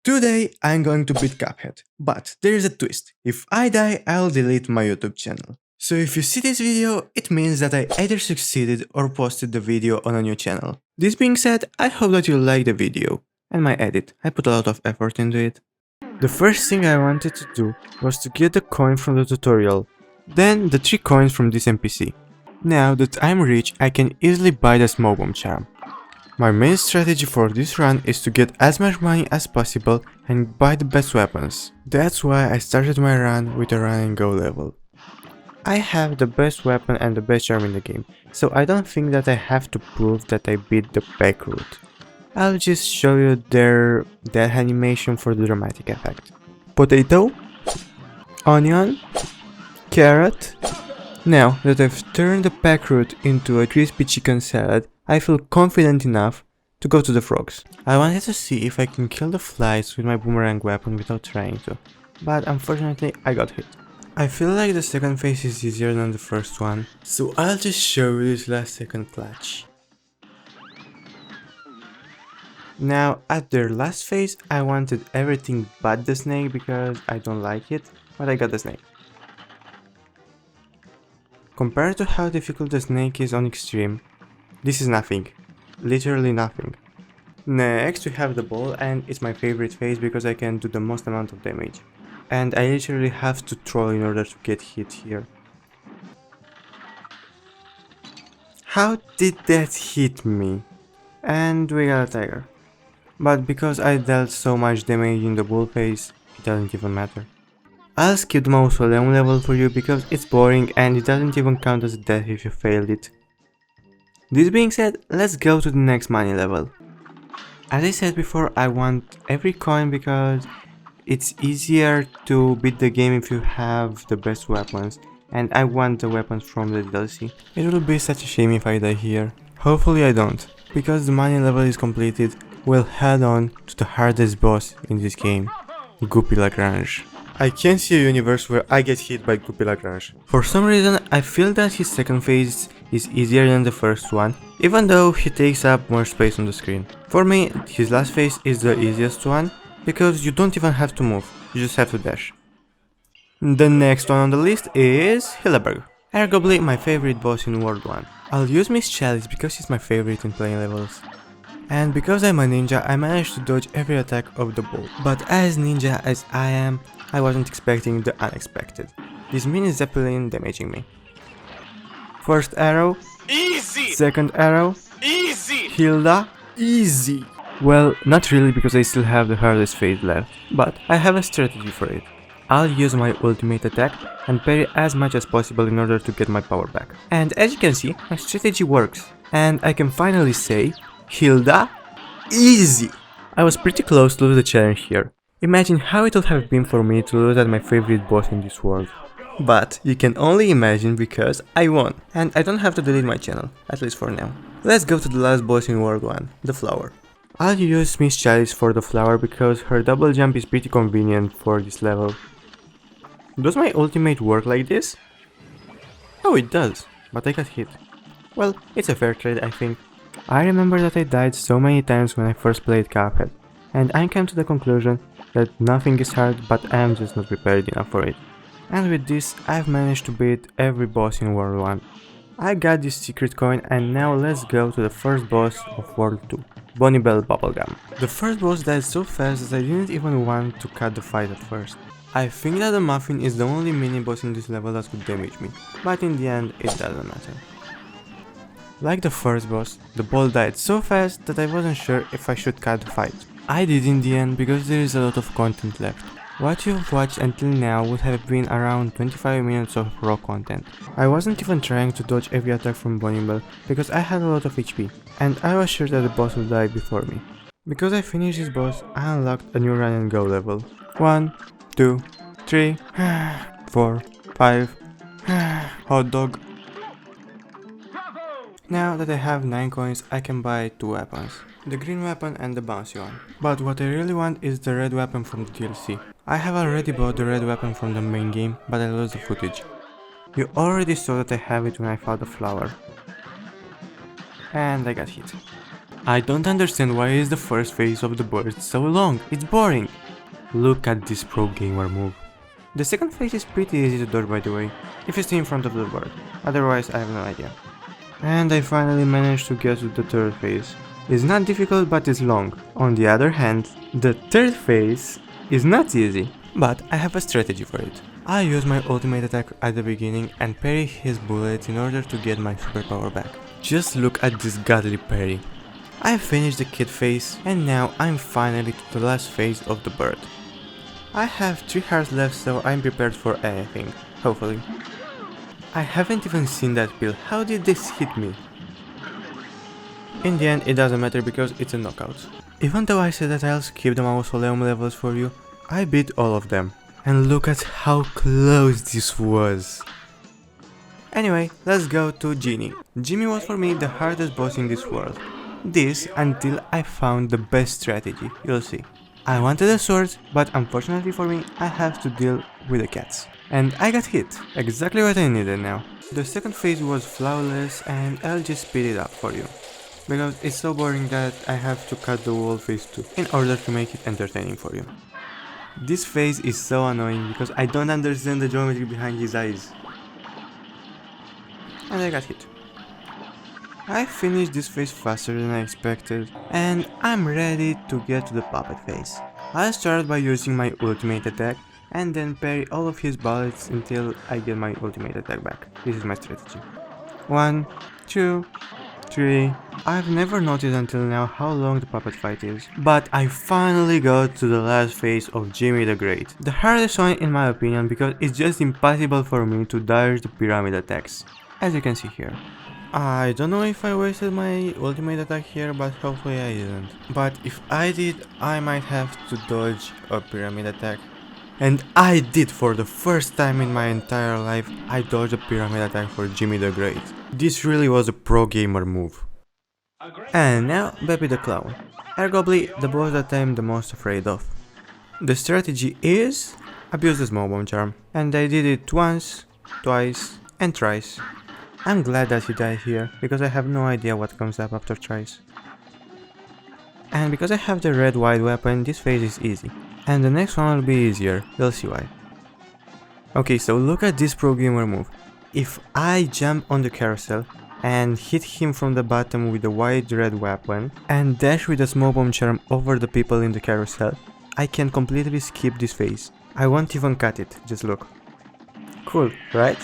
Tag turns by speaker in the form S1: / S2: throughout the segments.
S1: Today I'm going to beat Cuphead, but there is a twist. If I die, I'll delete my YouTube channel. So if you see this video, it means that I either succeeded or posted the video on a new channel. This being said, I hope that you like the video and my edit. I put a lot of effort into it. The first thing I wanted to do was to get the coin from the tutorial, then the 3 coins from this NPC. Now that I'm rich, I can easily buy the smoke bomb charm. My main strategy for this run is to get as much money as possible and buy the best weapons. That's why I started my run with a run and go level. I have the best weapon and the best charm in the game, so I don't think that I have to prove that I beat the back route. I'll just show you their death animation for the dramatic effect. Potato, onion, carrot. Now that I've turned the pack route into a crispy chicken salad, I feel confident enough to go to the frogs. I wanted to see if I can kill the flies with my boomerang weapon without trying to, but unfortunately I got hit. I feel like the second phase is easier than the first one, so I'll just show you this last second clutch. Now at their last phase I wanted everything but the snake because I don't like it, but I got the snake. Compared to how difficult the snake is on extreme, this is nothing. Literally nothing. Next we have the ball, and it's my favorite phase because I can do the most amount of damage. And I literally have to throw in order to get hit here. How did that hit me? And we got a tiger. But because I dealt so much damage in the bull phase, it doesn't even matter. I'll skip the mausoleum level for you because it's boring and it doesn't even count as a death if you failed it. This being said, let's go to the next money level. As I said before, I want every coin because it's easier to beat the game if you have the best weapons, and I want the weapons from the DLC. It will be such a shame if I die here. Hopefully I don't. Because the money level is completed, we'll head on to the hardest boss in this game, Guppy Lagrange. I can't see a universe where I get hit by Guppy Lagrange. For some reason, I feel that his second phase is easier than the first one, even though he takes up more space on the screen. For me, his last phase is the easiest one, because you don't even have to move, you just have to dash. The next one on the list is Hillenburg, arguably my favorite boss in World 1. I'll use Miss Chalice because he's my favorite in playing levels. And because I'm a ninja, I managed to dodge every attack of the bull. But as ninja as I am, I wasn't expecting the unexpected. This mini zeppelin damaging me. First arrow, easy. Second arrow, easy. Hilda, easy. Well, not really because I still have the hardest phase left, but I have a strategy for it. I'll use my ultimate attack and parry as much as possible in order to get my power back. And as you can see, my strategy works. And I can finally say, Hilda, easy! I was pretty close to lose the challenge here. Imagine how it would have been for me to lose at my favorite boss in this world. But you can only imagine because I won. And I don't have to delete my channel, at least for now. Let's go to the last boss in World 1, the flower. I'll use Miss Chalice for the flower because her double jump is pretty convenient for this level. Does my ultimate work like this? Oh, it does, but I got hit. Well, it's a fair trade, I think. I remember that I died so many times when I first played Cuphead, and I came to the conclusion that nothing is hard, but I am just not prepared enough for it. And with this, I've managed to beat every boss in World 1. I got this secret coin, and now let's go to the first boss of World 2, Bonnie Bell Bubblegum. The first boss died so fast that I didn't even want to cut the fight at first. I think that the muffin is the only mini boss in this level that could damage me, but in the end it doesn't matter. Like the first boss, the ball died so fast that I wasn't sure if I should cut the fight. I did in the end because there is a lot of content left. What you've watched until now would have been around 25 minutes of raw content. I wasn't even trying to dodge every attack from Bonnie Bell because I had a lot of HP, and I was sure that the boss would die before me. Because I finished this boss, I unlocked a new run and go level. 1, 2, 3, 4, 5, hot dog. Now that I have 9 coins, I can buy 2 weapons. The green weapon and the bouncy one. But what I really want is the red weapon from the DLC. I have already bought the red weapon from the main game, but I lost the footage. You already saw that I have it when I fought the flower. And I got hit. I don't understand why is the first phase of the bird so long, it's boring. Look at this pro gamer move. The second phase is pretty easy to dodge by the way, if you stay in front of the bird, otherwise I have no idea. And I finally managed to get to the third phase. It's not difficult but it's long. On the other hand, the third phase is not easy, but I have a strategy for it. I use my ultimate attack at the beginning and parry his bullets in order to get my superpower back. Just look at this godly parry. I finished the kid phase and now I'm finally to the last phase of the bird. I have 3 hearts left so I'm prepared for anything, hopefully. I haven't even seen that pill, how did this hit me? In the end it doesn't matter because it's a knockout. Even though I said that I'll skip the mausoleum levels for you, I beat all of them. And look at how close this was. Anyway, let's go to Genie. Genie was for me the hardest boss in this world. This until I found the best strategy, you'll see. I wanted a sword, but unfortunately for me, I have to deal with the cats. And I got hit, exactly what I needed now. The second phase was flawless and I'll just speed it up for you. Because it's so boring that I have to cut the whole phase 2 in order to make it entertaining for you. This phase is so annoying because I don't understand the geometry behind his eyes. And I got hit. I finished this phase faster than I expected and I'm ready to get to the puppet phase. I'll start by using my ultimate attack and then parry all of his bullets until I get my ultimate attack back. This is my strategy. 1, 2, 3. I've never noticed until now how long the puppet fight is, but I finally got to the last phase of Jimmy the Great. The hardest one in my opinion because it's just impossible for me to dodge the pyramid attacks, as you can see here. I don't know if I wasted my ultimate attack here, but hopefully I didn't. But if I did, I might have to dodge a pyramid attack. And I did for the first time in my entire life, I dodged a pyramid attack for Jimmy the Great. This really was a pro gamer move. And now, Baby the Clown. Arguably the boss that I'm the most afraid of. The strategy is abuse the small bomb charm. And I did it once, twice, and thrice. I'm glad that he died here, because I have no idea what comes up after thrice. And because I have the red wide weapon, this phase is easy. And the next one will be easier, you'll see why. Okay, so look at this pro gamer move. If I jump on the carousel and hit him from the bottom with the wide red weapon and dash with a small bomb charm over the people in the carousel, I can completely skip this phase. I won't even cut it, just look. Cool, right?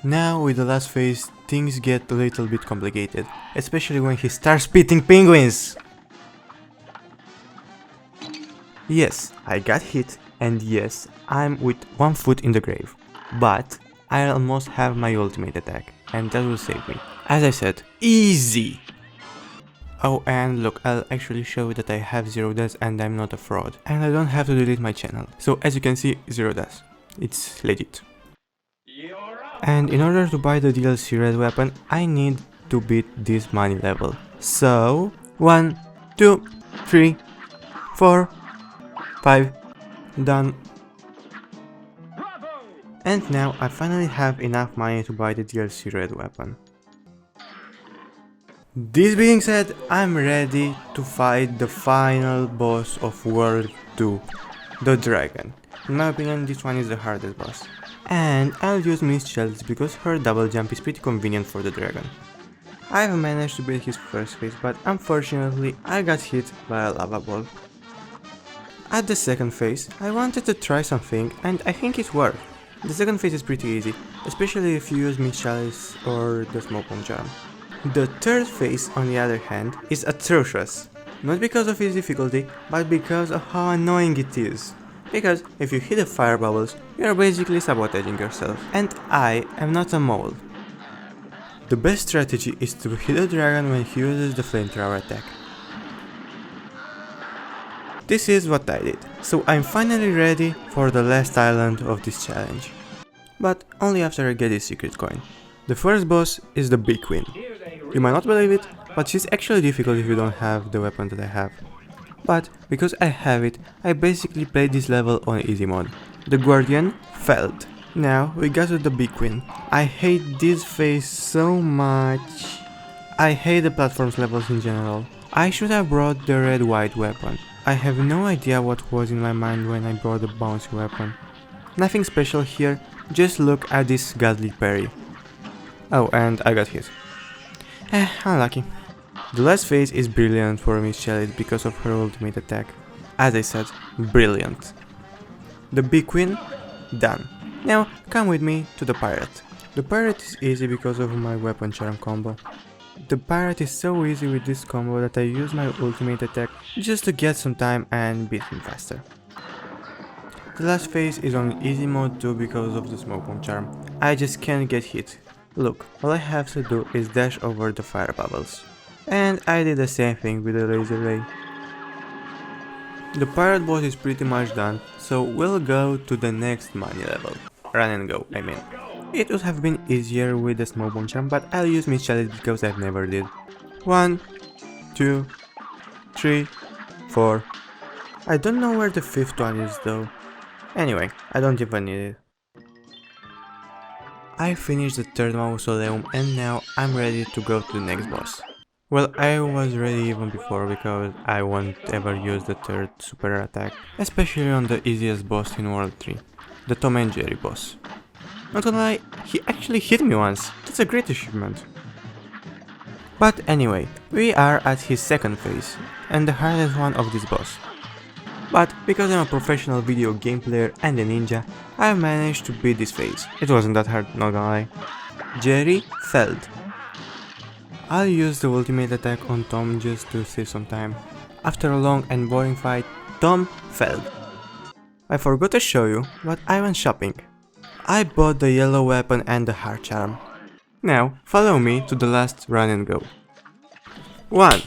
S1: Now with the last phase, things get a little bit complicated, especially when he starts spitting penguins! Yes, I got hit, and yes, I'm with one foot in the grave. But I almost have my ultimate attack, and that will save me. As I said, easy! Oh, and look, I'll actually show that I have 0 deaths and I'm not a fraud. And I don't have to delete my channel. So as you can see, 0 deaths. It's legit. And in order to buy the DLC red weapon, I need to beat this money level. So, 1, 2, 3, 4, 5, done. And now I finally have enough money to buy the DLC red weapon. This being said, I'm ready to fight the final boss of World 2, the dragon. In my opinion, this one is the hardest boss. And I'll use Miss Shells because her double jump is pretty convenient for the dragon. I've managed to beat his first phase, but unfortunately I got hit by a lava ball. At the second phase, I wanted to try something and I think it worked. The second phase is pretty easy, especially if you use Miss Chalice or the Smoke Bomb Charm. The third phase, on the other hand, is atrocious. Not because of its difficulty, but because of how annoying it is. Because if you hit the fire bubbles, you are basically sabotaging yourself. And I am not a mole. The best strategy is to hit the dragon when he uses the flamethrower attack. This is what I did, so I'm finally ready for the last island of this challenge. But only after I get this secret coin. The first boss is the Big Queen. You might not believe it, but she's actually difficult if you don't have the weapon that I have. But because I have it, I basically played this level on easy mode. The Guardian failed. Now we got to the Big Queen. I hate this phase so much. I hate the platforms levels in general. I should have brought the red-white weapon. I have no idea what was in my mind when I brought the bouncy weapon. Nothing special here, just look at this godly parry. Oh, and I got hit. Unlucky. The last phase is brilliant for Miss Chalice because of her ultimate attack. As I said, brilliant. The big win? Done. Now, come with me to the pirate. The pirate is easy because of my weapon charm combo. The pirate is so easy with this combo that I use my ultimate attack just to get some time and beat him faster. The last phase is on easy mode too because of the smoke bomb charm. I just can't get hit. Look, all I have to do is dash over the fire bubbles. And I did the same thing with the laser ray. The pirate boss is pretty much done, so we'll go to the next money level. Run and go, I mean. It would have been easier with the smoke bomb charm, but I'll use Miss Chalice because I've never did. 1, 2, 3, 4. I don't know where the fifth one is though. Anyway, I don't even need it. I finished the third mausoleum and now I'm ready to go to the next boss. Well, I was ready even before because I won't ever use the third super attack, especially on the easiest boss in World 3, the Tom and Jerry boss. Not gonna lie, he actually hit me once, that's a great achievement. But anyway, we are at his second phase, and the hardest one of this boss. But because I'm a professional video game player and a ninja, I managed to beat this phase. It wasn't that hard, not gonna lie. Jerry failed. I'll use the ultimate attack on Tom just to save some time. After a long and boring fight, Tom failed. I forgot to show you, but I went shopping. I bought the yellow weapon and the heart charm. Now, follow me to the last run and go. 1,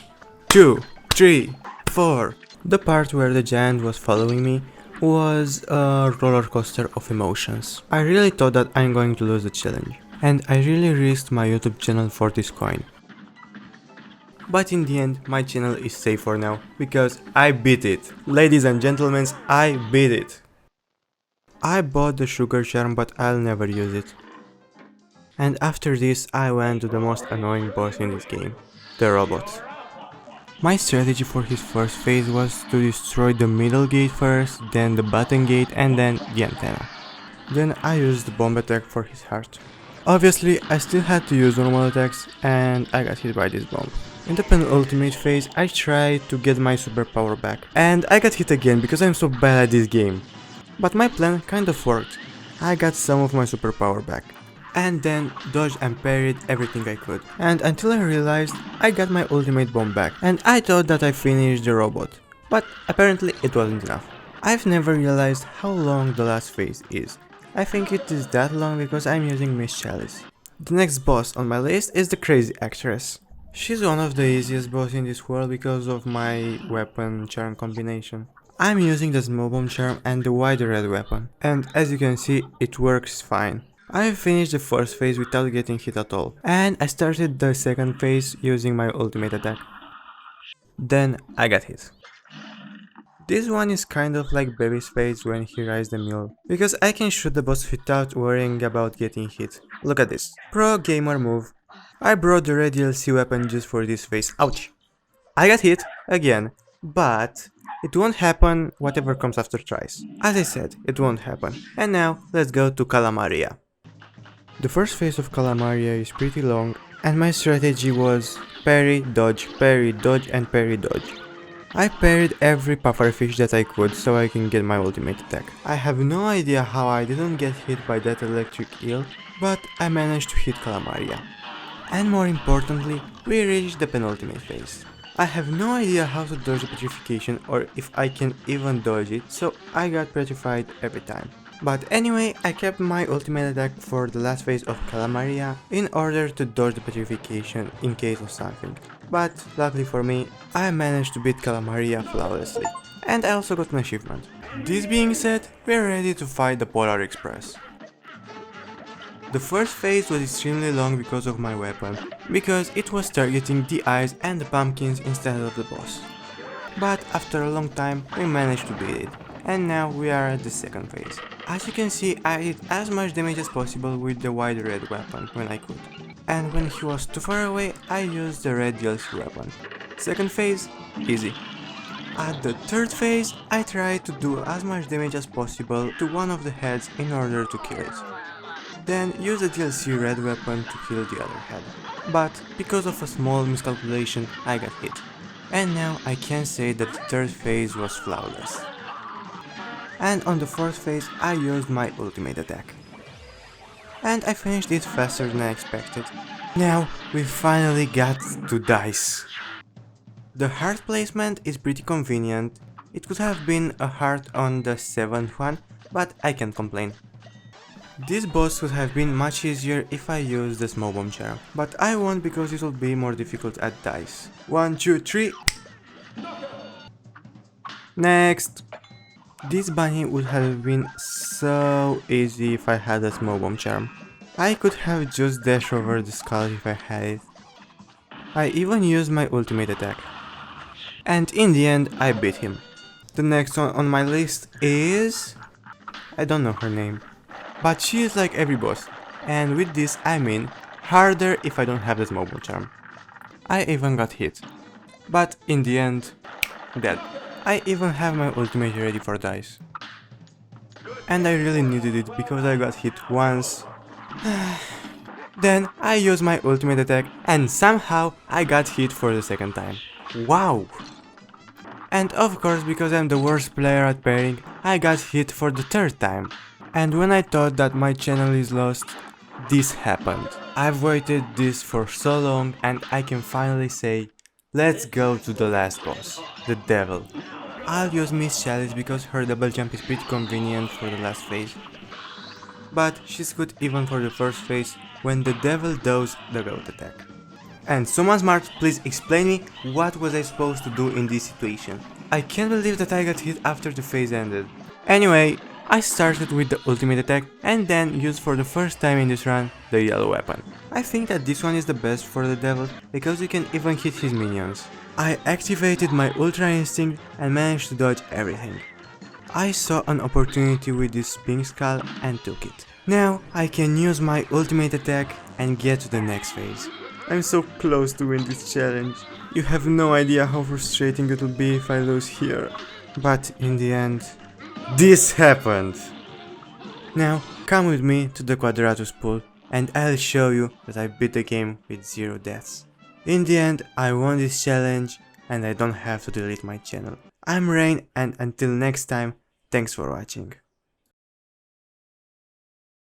S1: 2, 3, 4. The part where the giant was following me was a roller coaster of emotions. I really thought that I'm going to lose the challenge, and I really risked my YouTube channel for this coin. But in the end, my channel is safe for now, because I beat it. Ladies and gentlemen, I beat it. I bought the sugar charm, but I'll never use it. And after this, I went to the most annoying boss in this game, the robot. My strategy for his first phase was to destroy the middle gate first, then the bottom gate and then the antenna. Then I used the bomb attack for his heart. Obviously, I still had to use normal attacks and I got hit by this bomb. In the penultimate phase, I tried to get my superpower back and I got hit again because I'm so bad at this game. But my plan kind of worked. I got some of my superpower back. And then dodged and parried everything I could. And until I realized I got my ultimate bomb back and I thought that I finished the robot. But apparently it wasn't enough. I've never realized how long the last phase is. I think it is that long because I'm using Miss Chalice. The next boss on my list is the Crazy Actress. She's one of the easiest boss in this world because of my weapon charm combination. I'm using the Smoke Bomb charm and the wide red weapon. And as you can see, it works fine. I finished the first phase without getting hit at all, and I started the second phase using my ultimate attack. Then I got hit. This one is kind of like Baby's phase when he rides the mule, because I can shoot the boss without worrying about getting hit. Look at this. Pro gamer move. I brought the red DLC weapon just for this phase. Ouch! I got hit again, but it won't happen whatever comes after tries. As I said, it won't happen. And now let's go to Calamaria. The first phase of Calamaria is pretty long and my strategy was parry, dodge, and parry, dodge. I parried every pufferfish that I could so I can get my ultimate attack. I have no idea how I didn't get hit by that electric eel, but I managed to hit Calamaria. And more importantly, we reached the penultimate phase. I have no idea how to dodge the petrification or if I can even dodge it, so I got petrified every time. But anyway, I kept my ultimate attack for the last phase of Calamaria in order to dodge the petrification in case of something. But luckily for me, I managed to beat Calamaria flawlessly. And I also got an achievement. This being said, we're ready to fight the Polar Express. The first phase was extremely long because of my weapon, because it was targeting the eyes and the pumpkins instead of the boss. But after a long time, we managed to beat it. And now we are at the second phase. As you can see, I did as much damage as possible with the wide red weapon when I could. and when he was too far away, I used the red DLC weapon. Second phase, easy. At the third phase, I tried to do as much damage as possible to one of the heads in order to kill it. Then use the DLC red weapon to kill the other head. But because of a small miscalculation, I got hit. And now I can say that the third phase was flawless. And on the fourth phase, I used my ultimate attack. And I finished it faster than I expected. Now we finally got to dice. The heart placement is pretty convenient. It could have been a heart on the 7th one, but I can't complain. This boss would have been much easier if I used the smoke bomb charm, but I won't because it will be more difficult at dice. 1, 2, 3. Next! This bunny would have been so easy if I had a smoke bomb charm. I could have just dashed over the skull if I had it. I even used my ultimate attack. And in the end, I beat him. The next one on my list is... I don't know her name. But she is like every boss. And with this I mean harder if I don't have the smoke bomb charm. I even got hit. But in the end, dead. I even have my ultimate ready for dice. And I really needed it because I got hit once. Then I used my ultimate attack and somehow I got hit for the second time. Wow! And of course, because I'm the worst player at pairing, I got hit for the third time. And when I thought that my channel is lost, this happened. I've waited this for so long and I can finally say, let's go to the last boss, the devil. I'll use Miss Chalice because her double jump is pretty convenient for the last phase. But she's good even for the first phase when the devil does the goat attack. And someone smart, please explain me what was I supposed to do in this situation. I can't believe that I got hit after the phase ended. Anyway, I started with the ultimate attack and then used for the first time in this run the yellow weapon. I think that this one is the best for the devil because you can even hit his minions. I activated my ultra instinct and managed to dodge everything. I saw an opportunity with this pink skull and took it. Now I can use my ultimate attack and get to the next phase. I'm so close to win this challenge. You have no idea how frustrating it will be if I lose here. But in the end, this happened. Now come with me to the Quadratus pool and I'll show you that I beat the game with 0 deaths. In the end, I won this challenge and I don't have to delete my channel. I'm Rain and until next time, thanks for watching.